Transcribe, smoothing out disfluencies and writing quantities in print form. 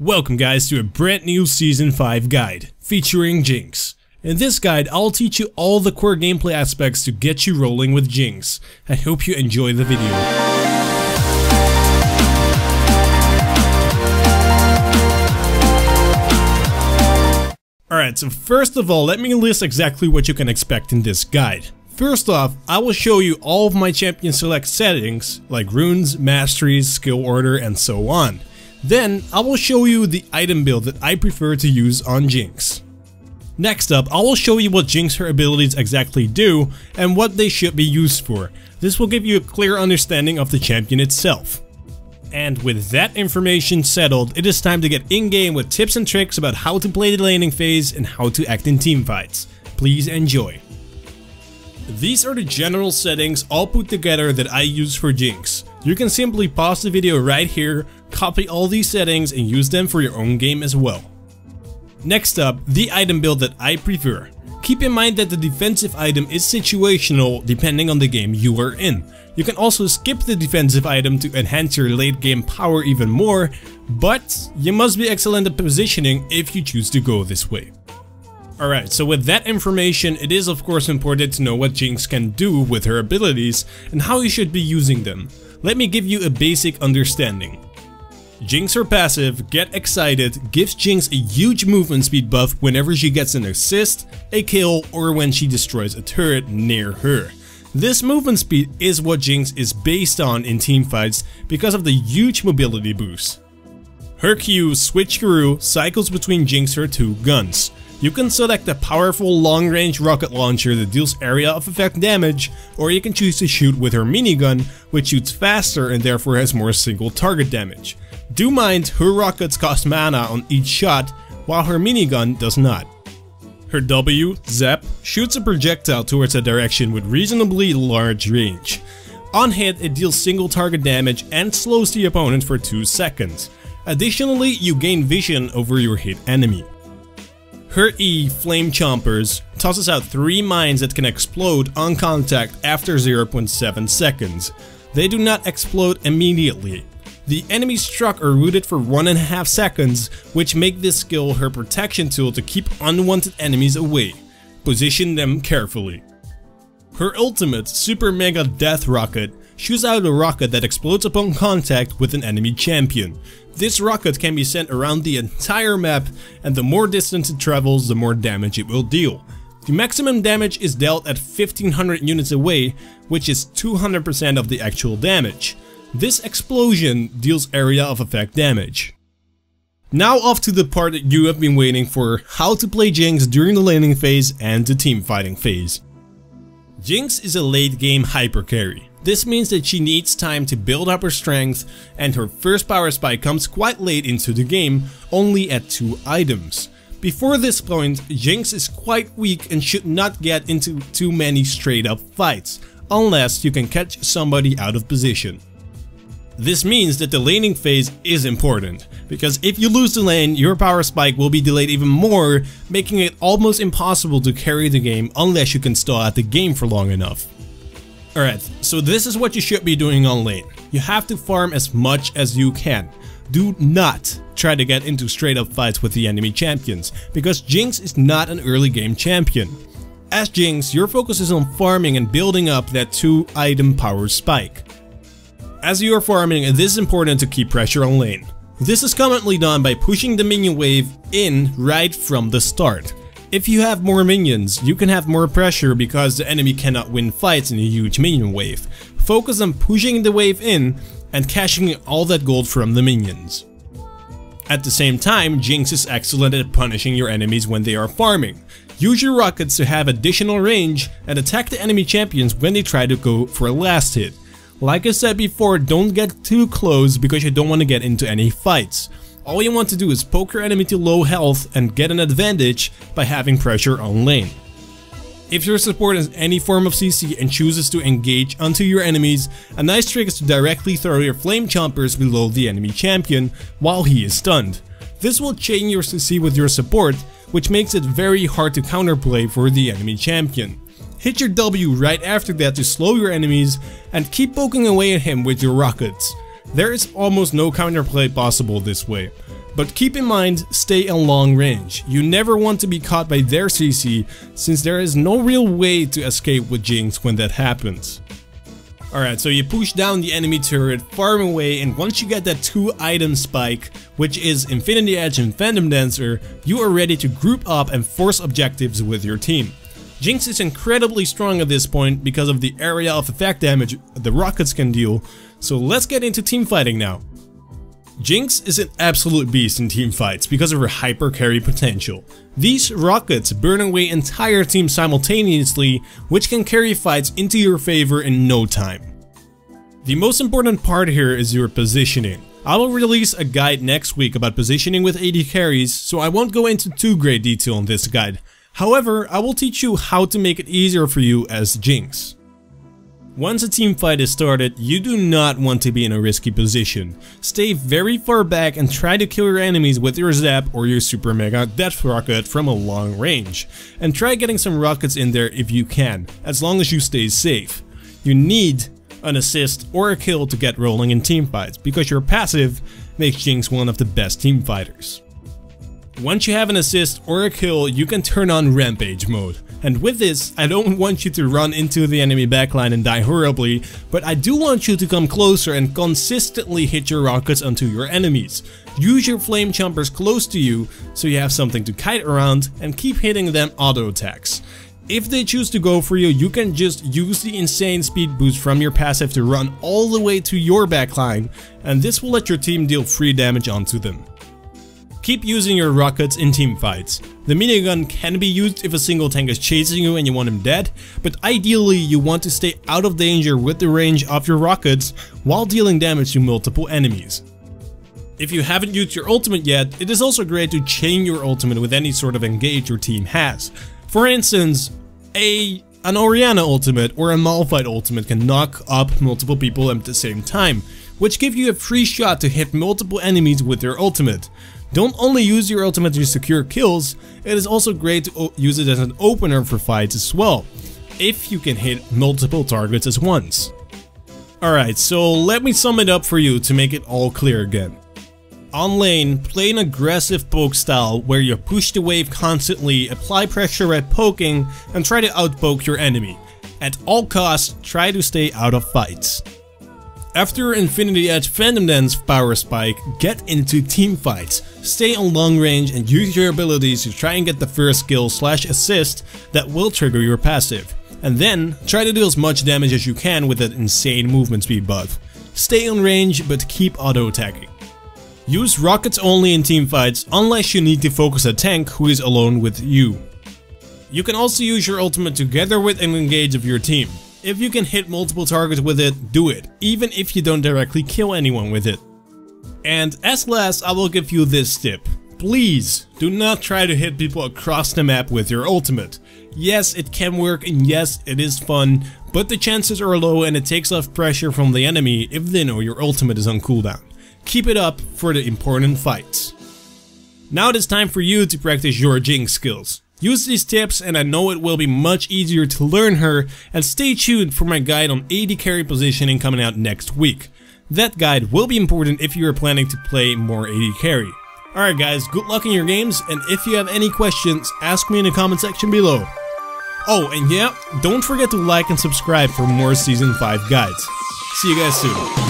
Welcome guys to a brand new Season 5 guide, featuring Jinx. In this guide, I'll teach you all the core gameplay aspects to get you rolling with Jinx. I hope you enjoy the video. Alright, so first of all, let me list exactly what you can expect in this guide. First off, I will show you all of my champion select settings, like runes, masteries, skill order, and so on. Then, I will show you the item build that I prefer to use on Jinx. Next up, I will show you what Jinx her abilities exactly do and what they should be used for. This will give you a clear understanding of the champion itself. And with that information settled, it is time to get in-game with tips and tricks about how to play the laning phase and how to act in teamfights. Please enjoy. These are the general settings all put together that I use for Jinx. You can simply pause the video right here, copy all these settings and use them for your own game as well. Next up, the item build that I prefer. Keep in mind that the defensive item is situational depending on the game you are in. You can also skip the defensive item to enhance your late game power even more, but you must be excellent at positioning if you choose to go this way. Alright, so with that information, it is of course important to know what Jinx can do with her abilities and how you should be using them. Let me give you a basic understanding. Jinx her passive, Get Excited, gives Jinx a huge movement speed buff whenever she gets an assist, a kill, or when she destroys a turret near her. This movement speed is what Jinx is based on in teamfights because of the huge mobility boost. Her Q, Switcheroo, cycles between Jinx her two guns. You can select a powerful long-range rocket launcher that deals area of effect damage, or you can choose to shoot with her minigun, which shoots faster and therefore has more single target damage. Do mind, her rockets cost mana on each shot, while her minigun does not. Her W, Zap, shoots a projectile towards a direction with reasonably large range. On hit, it deals single target damage and slows the opponent for 2 seconds. Additionally, you gain vision over your hit enemy. Her E, Flame Chompers, tosses out 3 mines that can explode on contact after 0.7 seconds. They do not explode immediately. The enemies struck are rooted for 1.5 seconds, which make this skill her protection tool to keep unwanted enemies away. Position them carefully. Her ultimate, Super Mega Death Rocket, shoots out a rocket that explodes upon contact with an enemy champion. This rocket can be sent around the entire map, and the more distance it travels, the more damage it will deal. The maximum damage is dealt at 1500 units away, which is 200% of the actual damage. This explosion deals area of effect damage. Now off to the part that you have been waiting for, how to play Jinx during the laning phase and the teamfighting phase. Jinx is a late game hyper carry. This means that she needs time to build up her strength, and her first power spike comes quite late into the game, only at 2 items. Before this point, Jinx is quite weak and should not get into too many straight up fights, unless you can catch somebody out of position. This means that the laning phase is important, because if you lose the lane, your power spike will be delayed even more, making it almost impossible to carry the game unless you can stall out the game for long enough. Alright, so this is what you should be doing on lane. You have to farm as much as you can. Do not try to get into straight up fights with the enemy champions, because Jinx is not an early game champion. As Jinx, your focus is on farming and building up that 2 item power spike. As you are farming, it is important to keep pressure on lane. This is commonly done by pushing the minion wave in right from the start. If you have more minions, you can have more pressure because the enemy cannot win fights in a huge minion wave. Focus on pushing the wave in and cashing all that gold from the minions. At the same time, Jinx is excellent at punishing your enemies when they are farming. Use your rockets to have additional range and attack the enemy champions when they try to go for a last hit. Like I said before, don't get too close because you don't want to get into any fights. All you want to do is poke your enemy to low health and get an advantage by having pressure on lane. If your support has any form of CC and chooses to engage onto your enemies, a nice trick is to directly throw your Flame Chompers below the enemy champion while he is stunned. This will chain your CC with your support, which makes it very hard to counterplay for the enemy champion. Hit your W right after that to slow your enemies and keep poking away at him with your rockets. There is almost no counterplay possible this way. But keep in mind, stay in long range. You never want to be caught by their CC, since there is no real way to escape with Jinx when that happens. Alright, so you push down the enemy turret, farm away, and once you get that 2-item spike, which is Infinity Edge and Phantom Dancer, you are ready to group up and force objectives with your team. Jinx is incredibly strong at this point because of the area of effect damage the rockets can deal, so let's get into teamfighting now. Jinx is an absolute beast in teamfights because of her hyper carry potential. These rockets burn away entire teams simultaneously, which can carry fights into your favor in no time. The most important part here is your positioning. I will release a guide next week about positioning with AD carries, so I won't go into too great detail on this guide. However, I will teach you how to make it easier for you as Jinx. Once a teamfight is started, you do not want to be in a risky position. Stay very far back and try to kill your enemies with your Zap or your Super Mega Death Rocket from a long range. And try getting some rockets in there if you can, as long as you stay safe. You need an assist or a kill to get rolling in teamfights, because your passive makes Jinx one of the best teamfighters. Once you have an assist or a kill, you can turn on Rampage mode. And with this, I don't want you to run into the enemy backline and die horribly, but I do want you to come closer and consistently hit your rockets onto your enemies. Use your flame chompers close to you, so you have something to kite around, and keep hitting them auto attacks. If they choose to go for you, you can just use the insane speed boost from your passive to run all the way to your backline, and this will let your team deal free damage onto them. Keep using your rockets in teamfights. The minigun can be used if a single tank is chasing you and you want him dead, but ideally you want to stay out of danger with the range of your rockets while dealing damage to multiple enemies. If you haven't used your ultimate yet, it is also great to chain your ultimate with any sort of engage your team has. For instance, an Orianna ultimate or a Malphite ultimate can knock up multiple people at the same time, which give you a free shot to hit multiple enemies with your ultimate. Don't only use your ultimate to secure kills, it is also great to use it as an opener for fights as well, if you can hit multiple targets at once. Alright, so let me sum it up for you to make it all clear again. On lane, play an aggressive poke style where you push the wave constantly, apply pressure at poking, and try to outpoke your enemy. At all costs, try to stay out of fights. After Infinity Edge Phantom Dance power spike, get into teamfights. Stay on long range and use your abilities to try and get the first kill / assist that will trigger your passive. And then, try to do as much damage as you can with that insane movement speed buff. Stay on range, but keep auto attacking. Use rockets only in teamfights unless you need to focus a tank who is alone with you. You can also use your ultimate together with an engage of your team. If you can hit multiple targets with it, do it, even if you don't directly kill anyone with it. And as last, I will give you this tip. Please, do not try to hit people across the map with your ultimate. Yes, it can work and yes, it is fun, but the chances are low and it takes off pressure from the enemy if they know your ultimate is on cooldown. Keep it up for the important fights. Now it is time for you to practice your Jinx skills. Use these tips and I know it will be much easier to learn her, and stay tuned for my guide on AD carry positioning coming out next week. That guide will be important if you are planning to play more AD carry. Alright guys, good luck in your games, and if you have any questions, ask me in the comment section below. Oh, and yeah, don't forget to like and subscribe for more Season 5 guides. See you guys soon.